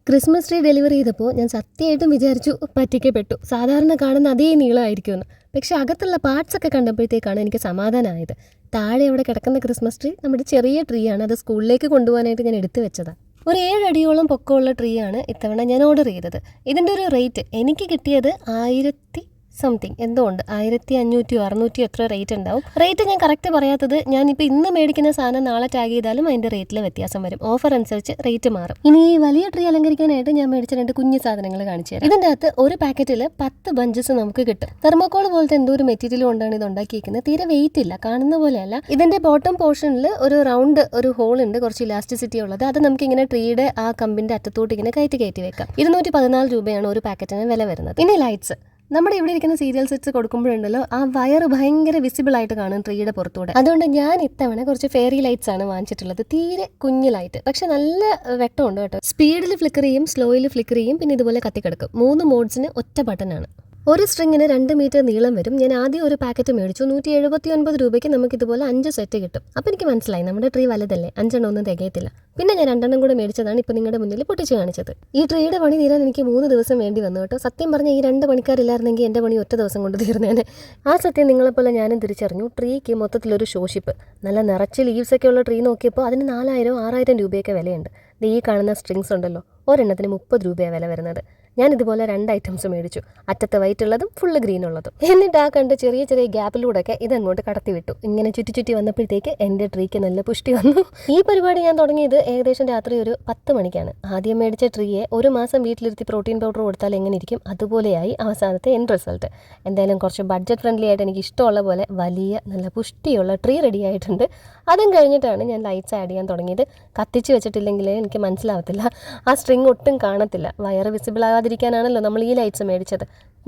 Christmas tree delivery ചെയ്തപ്പോൾ ഞാൻ സത്യമായിട്ടും വിചാരിച്ചു പറ്റിക്കപ്പെട്ടു. സാധാരണ കാണുന്ന അതേ നീളമായിരിക്കുമെന്ന്. പക്ഷെ അകത്തുള്ള പാർട്സൊക്കെ കണ്ടപ്പോഴത്തേക്കാണ് എനിക്ക് സമാധാനമായത്. താഴെ അവിടെ കിടക്കുന്ന ക്രിസ്മസ് ട്രീ നമ്മുടെ ചെറിയ ട്രീ ആണ്. അത് സ്കൂളിലേക്ക് കൊണ്ടുപോകാനായിട്ട് ഞാൻ എടുത്തു വെച്ചതാണ്. ഒരു 7 അടിയോളം പൊക്കമുള്ള ട്രീ ആണ് ഇത്തവണ ഞാൻ ഓർഡർ ചെയ്തത്. ഇതിൻ്റെ ഒരു റേറ്റ് എനിക്ക് കിട്ടിയത് 1000 സംതിങ് എന്തോ ഉണ്ട്. 1500 600 എത്ര റേറ്റ് ഉണ്ടാവും. റേറ്റ് ഞാൻ കറക്റ്റ് പറയാത്തത്, ഞാനിപ്പോൾ ഇന്ന് മേടിക്കുന്ന സാധനം നാളെ ടാഗ് ചെയ്താലും അതിൻ്റെ റേറ്റിൽ വ്യത്യാസം വരും. ഓഫർ അനുസരിച്ച് റേറ്റ് മാറും. ഇനി ഈ വലിയ ട്രീ അലങ്കരിക്കാനായിട്ട് ഞാൻ മേടിച്ച 2 കുഞ്ഞു സാധനങ്ങൾ കാണിച്ചു തരാം. ഇതിൻ്റെ അകത്ത് ഒരു പാക്കറ്റിൽ 10 ബഞ്ചസ് നമുക്ക് കിട്ടും. തെർമോക്കോൾ പോലത്തെ എന്തോ ഒരു മെറ്റീരിയൽ കൊണ്ടാണ് ഇത് ഉണ്ടാക്കിയിരിക്കുന്നത്. തീരെ വെയിറ്റ് ഇല്ല, കാണുന്ന പോലെയല്ല. ഇതിൻ്റെ ബോട്ടം പോർഷനിൽ ഒരു റൗണ്ട് ഒരു ഹോൾ ഉണ്ട്, കുറച്ച് ഇലാസ്റ്റിസിറ്റി ഉള്ളത്. അത് നമുക്കിങ്ങനെ ട്രീയുടെ ആ കമ്പിൻ്റെ അറ്റത്തോട്ട് ഇങ്ങനെ കയറ്റി വെക്കാം. 214 രൂപയാണ് ഒരു പാക്കറ്റിന് വില വരുന്നത്. ഇനി ലൈറ്റ്സ്, നമ്മുടെ ഇവിടെ ഇരിക്കുന്ന സീരിയൽ സെറ്റ്സ് കൊടുക്കുമ്പോഴുണ്ടല്ലോ ആ വയറ് ഭയങ്കര വിസിബിൾ ആയിട്ട് കാണും ട്രീയുടെ പുറത്തൂടെ. അതുകൊണ്ട് ഞാൻ ഇത്തവണ കുറച്ച് ഫെയറി ലൈറ്റ്സ് ആണ് വാങ്ങിച്ചിട്ടുള്ളത്. തീരെ കുഞ്ഞു ലൈറ്റ്, പക്ഷെ നല്ല വെട്ടമുണ്ട് കേട്ടോ. സ്പീഡിൽ ഫ്ലിക്കർ ചെയ്യും, സ്ലോയിൽ ഫ്ലിക്കർ ചെയ്യും, പിന്നെ ഇതുപോലെ കത്തിക്കിടക്കും. 3 മോഡ്സിന് ഒറ്റ ബട്ടനാണ്. ഒരു സ്ട്രിങ്ങിന് 2 മീറ്റർ നീളം വരും. ഞാൻ ആദ്യം ഒരു പാക്കറ്റ് മേടിച്ചു. 179 രൂപയ്ക്ക് നമുക്ക് ഇതുപോലെ 5 സെറ്റ് കിട്ടും. അപ്പോൾ എനിക്ക് മനസ്സിലായി നമ്മുടെ ട്രീ വലുതല്ലേ, 5 എണ്ണം ഒന്നും തികയത്തില്ല. പിന്നെ ഞാൻ 2 എണ്ണം കൂടെ മേടിച്ചതാണ് ഇപ്പോൾ നിങ്ങളുടെ മുന്നിൽ പൊട്ടിച്ച് കാണിച്ചത്. ഈ ട്രീയുടെ പണി തീരാൻ എനിക്ക് 3 ദിവസം വേണ്ടി വന്നു കേട്ടോ. സത്യം പറഞ്ഞാൽ ഈ 2 പണിക്കാരില്ലായിരുന്നെങ്കിൽ എൻ്റെ പണി ഒറ്റ ദിവസം കൊണ്ട് തീർന്നേനെ. ആ സത്യം നിങ്ങളെപ്പോലെ ഞാനും തിരിച്ചറിഞ്ഞു. ട്രീക്ക് മൊത്തത്തിലൊരു ഷോഷിപ്പ്. നല്ല നിറച്ച് ലീവ്സൊക്കെ ഉള്ള ട്രീ നോക്കിയപ്പോൾ അതിന് 4000-6000 രൂപയൊക്കെ വിലയുണ്ട്. ഈ കാണുന്ന സ്ട്രിങ്സ് ഉണ്ടല്ലോ, ഒരെണ്ണത്തിന് 30 രൂപയാണ് വില വരുന്നത്. ഞാൻ ഇതുപോലെ 2 ഐറ്റംസ് മേടിച്ചു, അറ്റത്ത് വൈറ്റ് ഉള്ളതും ഫുള്ള് ഗ്രീൻ ഉള്ളതും. എന്നിട്ട് ആ കണ്ട് ചെറിയ ചെറിയ ഗ്യാപ്പിലൂടെയൊക്കെ ഇതങ്ങോട്ട് കടത്തി വിട്ടു. ഇങ്ങനെ ചുറ്റി വന്നപ്പോഴത്തേക്ക് എൻ്റെ ട്രീക്ക് നല്ല പുഷ്ടി വന്നു. ഈ പരിപാടി ഞാൻ തുടങ്ങിയത് ഏകദേശം രാത്രി ഒരു 10 മണിക്കാണ്. ആദ്യം മേടിച്ച ട്രീയെ 1 മാസം വീട്ടിലിരുത്തി പ്രോട്ടീൻ പൗഡർ കൊടുത്താൽ എങ്ങനെ ഇരിക്കും, അതുപോലെയായി അവസാനത്തെ എൻഡ് റിസൾട്ട്. എന്തായാലും കുറച്ച് ബഡ്ജറ്റ് ഫ്രണ്ട്ലി ആയിട്ട് എനിക്ക് ഇഷ്ടമുള്ള പോലെ വലിയ നല്ല പുഷ്ടിയുള്ള ട്രീ റെഡി ആയിട്ടുണ്ട്. അതും കഴിഞ്ഞിട്ടാണ് ഞാൻ ലൈറ്റ്സ് ആഡ് ചെയ്യാൻ തുടങ്ങിയത്. കത്തിച്ച് വെച്ചിട്ടില്ലെങ്കിൽ എനിക്ക് മനസ്സിലാവത്തില്ല, ആ സ്ട്രിങ് ഒട്ടും കാണത്തില്ല. വയറ് വിസിബിൾ ആകാതിരിക്കാനാണല്ലോ നമ്മൾ ഈ ലൈറ്റ്സ് മേടിച്ചത്.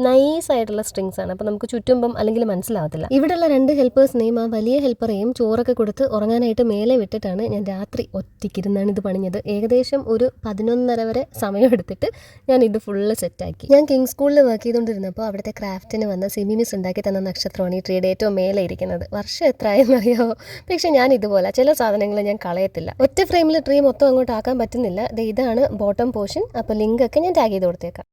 നൈസായിട്ടുള്ള സ്ട്രിങ്സ് ആണ്, അപ്പോൾ നമുക്ക് ചുറ്റുമ്പം അല്ലെങ്കിൽ മനസ്സിലാവത്തില്ല. ഇവിടെയുള്ള 2 ഹെൽപ്പേഴ്സിനെയും ആ വലിയ ഹെൽപ്പറേയും ചോറൊക്കെ കൊടുത്ത് ഉറങ്ങാനായിട്ട് മേലെ വിട്ടിട്ടാണ് ഞാൻ രാത്രി ഒറ്റയ്ക്കിരുന്നാണ് ഇത് പണിഞ്ഞത്. ഏകദേശം ഒരു 11:30 വരെ സമയം എടുത്തിട്ട് ഞാൻ ഇത് ഫുള്ള് സെറ്റാക്കി. ഞാൻ കിങ് സ്കൂളിൽ വർക്ക് ചെയ്തുകൊണ്ടിരുന്നപ്പോൾ അവിടുത്തെ ക്രാഫ്റ്റിന് വന്ന സിമി മിസ് ഉണ്ടാക്കി തന്ന നക്ഷത്രമാണ് ഈ ട്രീയുടെ ഏറ്റവും മേലെ ഇരിക്കുന്നത്. വർഷം എത്രയെന്നറിയാമോ? പക്ഷെ ഞാൻ ഇതുപോലെ ചില സാധനങ്ങൾ ഞാൻ കളയത്തില്ല. ഒറ്റ ഫ്രെയിമിൽ ട്രീ മൊത്തം അങ്ങോട്ട് ആക്കാൻ പറ്റുന്നില്ല. ഇതാണ് ബോട്ടം പോർഷൻ. അപ്പോൾ ലിങ്കൊക്കെ ഞാൻ ടാഗ് ചെയ്ത് കൊടുത്തേക്കാം.